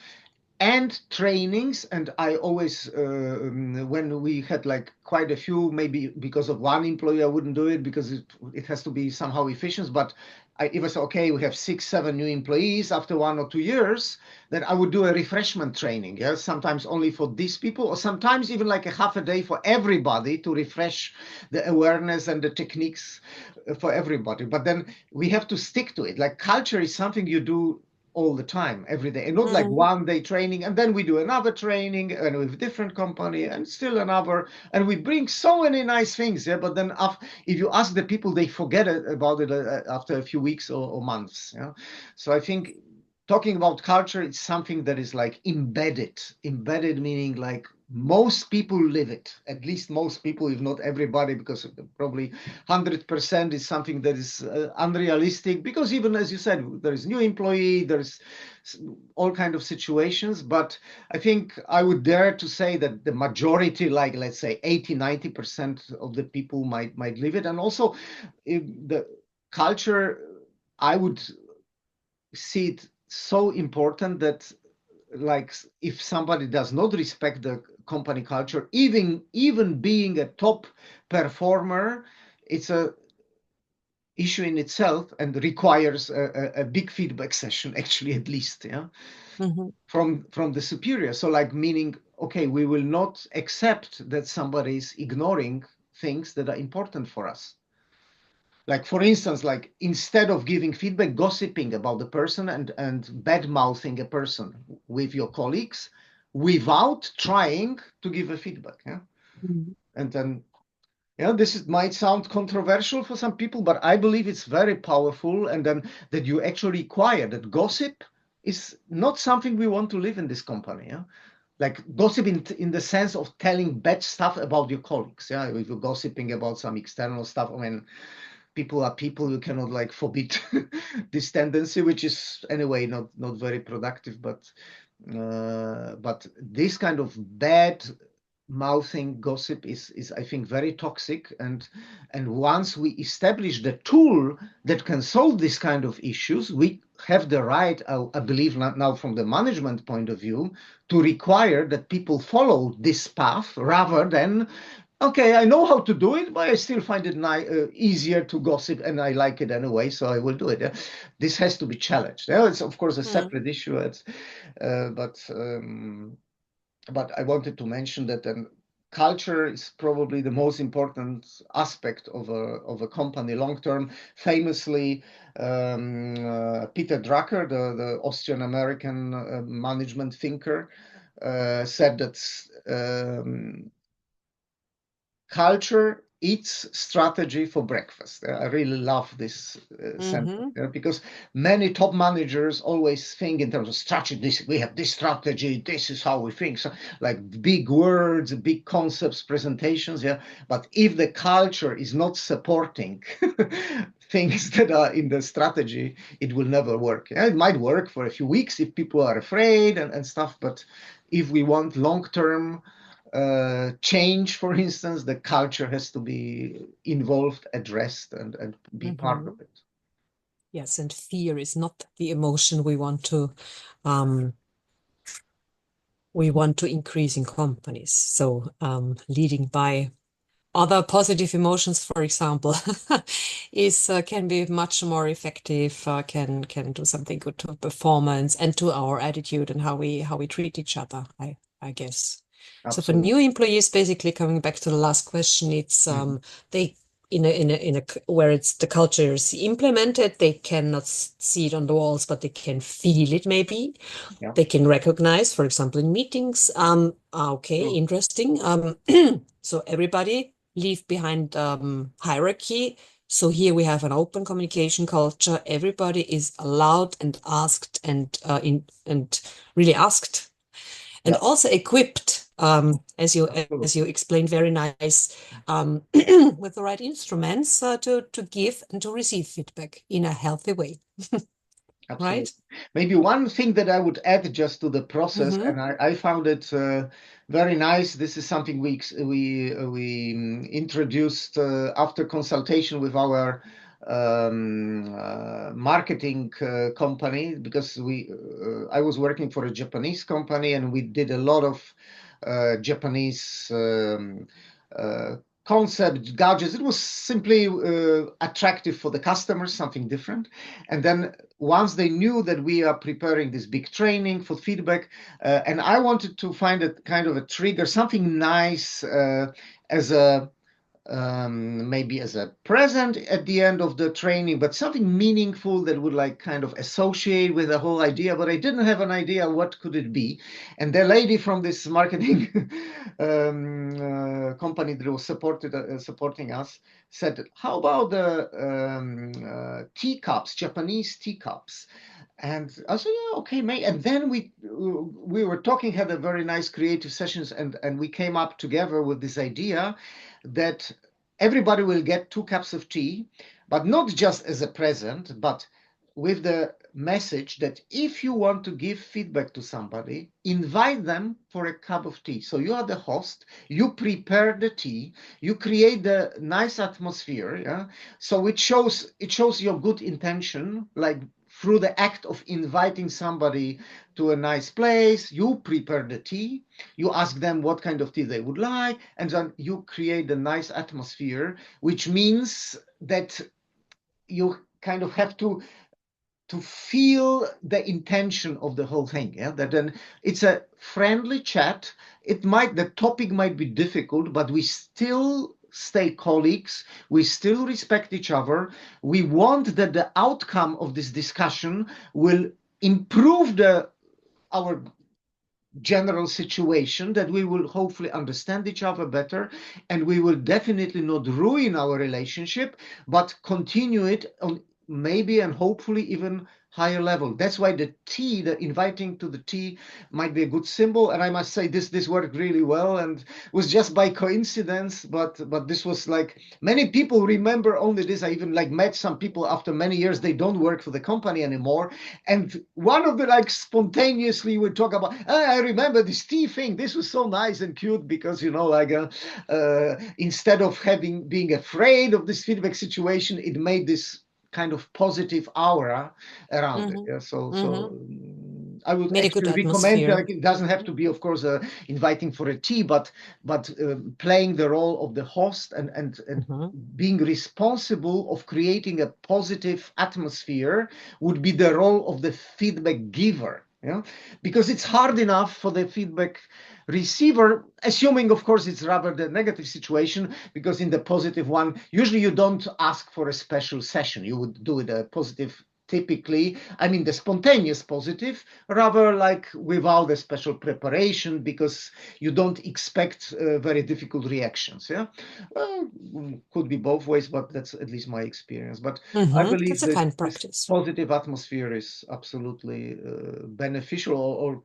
and trainings. And I always when we had like quite a few, maybe because of one employee I wouldn't do it, because it has to be somehow efficient, but if I say, okay, we have 6-7 new employees after 1 or 2 years, then I would do a refreshment training. Yeah, sometimes only for these people, or sometimes even like a half a day for everybody to refresh the awareness and the techniques for everybody. But then we have to stick to it. Like culture is something you do all the time, every day, and not like one day training and then we do another training and with a different company and still another, and we bring so many nice things. Yeah, but then if you ask the people, they forget about it after a few weeks or months. Yeah, so I think talking about culture, it's something that is like embedded. Embedded meaning like most people live it, at least most people, if not everybody, because probably 100% is something that is unrealistic, because even as you said, there is new employee, there's all kind of situations. But I think I would dare to say that the majority, like let's say 80-90% of the people might live it. And also the culture, I would see it so important that like if somebody does not respect the company culture, even being a top performer, it's a issue in itself and requires a big feedback session, actually, at least, yeah, from the superior. So like meaning, okay, we will not accept that somebody is ignoring things that are important for us. Like for instance, like instead of giving feedback, gossiping about the person and bad mouthing a person with your colleagues without trying to give a feedback. Yeah. And then, yeah, might sound controversial for some people, but I believe it's very powerful. And then that you actually require that gossip is not something we want to live in this company. Yeah. Like gossip in the sense of telling bad stuff about your colleagues. Yeah. If you're gossiping about some external stuff, I mean, people are people. You cannot like forbid this tendency, which is anyway not very productive. But this kind of bad mouthing gossip is I think very toxic. And once we establish the tool that can solve this kind of issues, we have the right, I believe now from the management point of view, to require that people follow this path rather than, okay, I know how to do it, but I still find it easier to gossip, and I like it anyway, so I will do it. Yeah? This has to be challenged. Yeah? It's of course a separate issue. But I wanted to mention that culture is probably the most important aspect of a company long term. Famously, Peter Drucker, the Austrian American management thinker, said that culture eats strategy for breakfast. I really love this sentence, because many top managers always think in terms of strategy. We have this strategy. This is how we think. So, like big words, big concepts, presentations. Yeah, but if the culture is not supporting things that are in the strategy, it will never work. Yeah? It might work for a few weeks if people are afraid and stuff, but if we want long-term change, for instance, the culture has to be involved, addressed, and be part of it. Yes, and fear is not the emotion we want to increase in companies. So leading by other positive emotions, for example, is can be much more effective. Can do something good to performance and to our attitude and how we treat each other. I guess. Absolutely. So for new employees, basically coming back to the last question, it's they in a where it's the culture is implemented, they cannot see it on the walls, but they can feel it maybe. Yeah. They can recognize, for example, in meetings. Okay, interesting. So everybody leave behind hierarchy. So here we have an open communication culture. Everybody is allowed and asked and really asked, and also equipped, as you explained, very nice, with the right instruments to give and to receive feedback in a healthy way. Absolutely. Right? Maybe one thing that I would add just to the process, and I found it very nice. This is something we introduced after consultation with our marketing company, because I was working for a Japanese company, and we did a lot of Japanese concept gadgets. It was simply attractive for the customers, something different. And then once they knew that we are preparing this big training for feedback, and I wanted to find a kind of a trigger, something nice as a maybe as a present at the end of the training, but something meaningful that would like kind of associate with the whole idea. But I didn't have an idea what could it be. And the lady from this marketing company that was supporting us said, how about the teacups, Japanese teacups? And I said, yeah, okay, mate. And then we were talking, had a very nice creative sessions, and we came up together with this idea that everybody will get 2 cups of tea, but not just as a present, but with the message that if you want to give feedback to somebody, invite them for a cup of tea. So you are the host, you prepare the tea, you create the nice atmosphere, yeah. So it shows your good intention, like through the act of inviting somebody to a nice place, you prepare the tea, you ask them what kind of tea they would like, and then you create a nice atmosphere, which means that you kind of have to feel the intention of the whole thing. Yeah, that then it's a friendly chat. The topic might be difficult, but we still stay colleagues. We still respect each other. We want that the outcome of this discussion will improve our general situation, that we will hopefully understand each other better, and we will definitely not ruin our relationship, but continue it on maybe and hopefully even higher level. That's why the tea, the inviting to the tea, might be a good symbol. And I must say this worked really well, and was just by coincidence, but this was like many people remember only this. I even like met some people after many years, they don't work for the company anymore, and one of the like spontaneously would talk about, I remember this tea thing. This was so nice and cute because, like instead of being afraid of this feedback situation, it made this kind of positive aura around it. Mm-hmm. Yeah? So Mm-hmm. I would Made a good actually recommend, atmosphere. like, it doesn't have to be, of course, inviting for a tea, but playing the role of the host, and Mm-hmm. being responsible of creating a positive atmosphere would be the role of the feedback giver. Yeah, because it's hard enough for the feedback receiver, assuming, of course, it's rather the negative situation, because in the positive one, usually you don't ask for a special session. You would do it a positive typically, I mean, the spontaneous positive, rather like without a special preparation, because you don't expect very difficult reactions. Yeah, well, could be both ways, but that's at least my experience. But I Mm-hmm. believe That's a that kind this practice. positive atmosphere is absolutely beneficial, or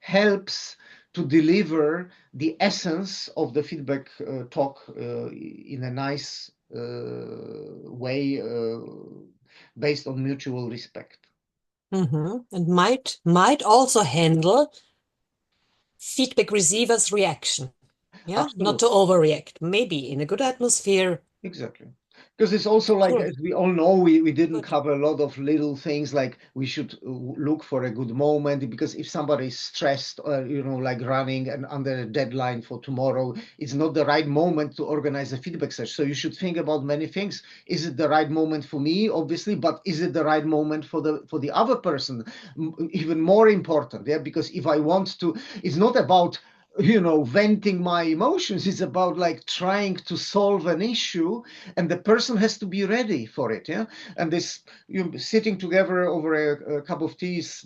helps to deliver the essence of the feedback talk in a nice way, based on mutual respect. Mm-hmm. And might also handle feedback receiver's reaction. Yeah, not to Absolutely. overreact. Maybe in a good atmosphere. Exactly. Because it's also like, Cool. as we all know, we didn't Good. cover a lot of little things, like we should look for a good moment, because if somebody is stressed, like running and under a deadline for tomorrow, it's not the right moment to organize a feedback session. So you should think about many things. Is it the right moment for me? Obviously, but is it the right moment for the other person? Even more important, yeah, because if I want to, it's not about venting my emotions. It's about like trying to solve an issue, and the person has to be ready for it. Yeah, and this, sitting together over a cup of tea is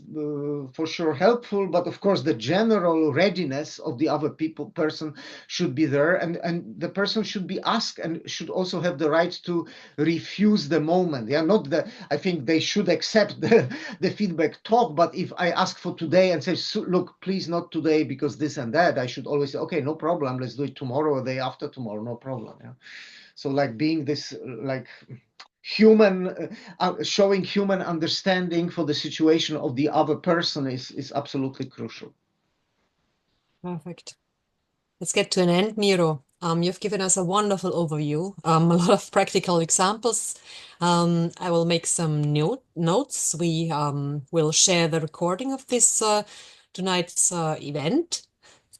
for sure helpful, but of course the general readiness of the other person should be there, and the person should be asked and should also have the right to refuse the moment. Yeah, not the I think they should accept the feedback talk, but if I ask for today and say, look, please not today because this and that, I should always say, okay, no problem, let's do it tomorrow or the day after tomorrow, no problem. Yeah. So like being this like human, showing human understanding for the situation of the other person is absolutely crucial. Perfect. Let's get to an end, Miro. You've given us a wonderful overview, a lot of practical examples. I will make some notes. We will share the recording of this tonight's event.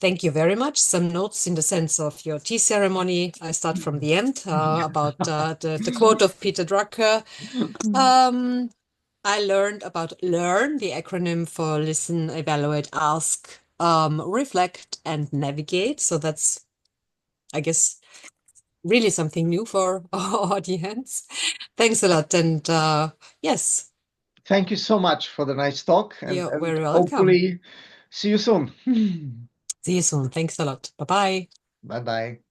Thank you very much. Some notes in the sense of your tea ceremony. I start from the end about the quote of Peter Drucker. Um, I learned about LEARN, the acronym for listen, evaluate, ask, reflect, and navigate. So that's, I guess, really something new for our audience. Thanks a lot. And yes, Thank you so much for the nice talk, you're and very welcome. hopefully see you soon. See you soon. Thanks a lot. Bye bye. Bye bye.